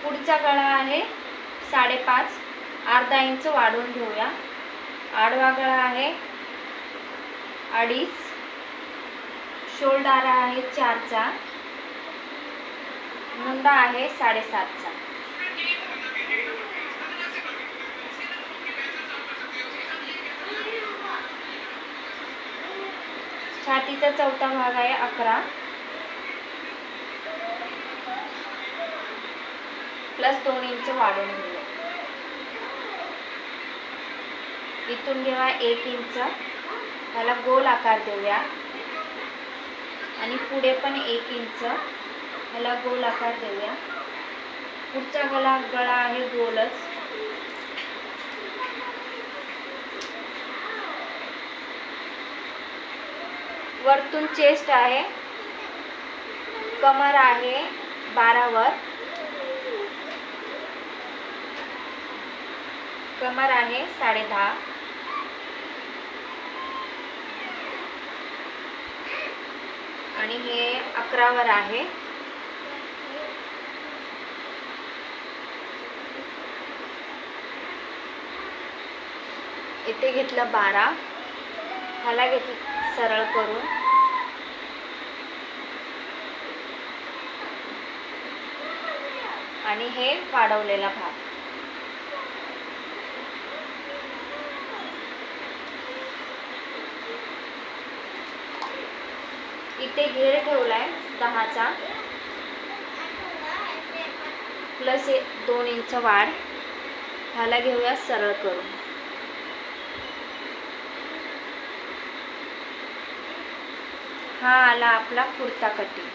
पुढचा गळा आहे 5.5, अर्धा इंच वाढवून घेऊया. आडवा गळा आहे 2.5, शोल्डर आहे 4चा, मुंडा आहे 7.5चा. छातीचा चौथा भाग आहे 11 प्लस 2 इंच वाढवून घेऊया. इथून घेऊया 1 इंच, त्याला गोल आकार देऊया आणि पुढे पण 1 इंच, त्याला गोल आकार देऊया. पुढचा गळा आहे गोलच. वरतून चेस्ट आहे, कमर आहे 12 वर, कमर आहे 10.5 आणि हे 11 वर आहे. इथे घेतलं 12, ह्याला घेतलं सरळ करून आणि हे वाढवलेला भाग. इथे घेर ठेवलाय 10चा प्लस 2 इंच वाढ, ह्याला घेऊया सरळ करून. हा आला आपला कुर्ता कटिंग.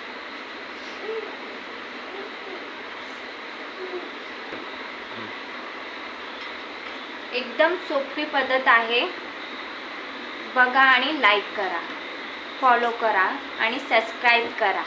एकदम सोपी पद्धत आहे. बघा आणि लाईक करा, फॉलो करा आणि सबस्क्राईब करा.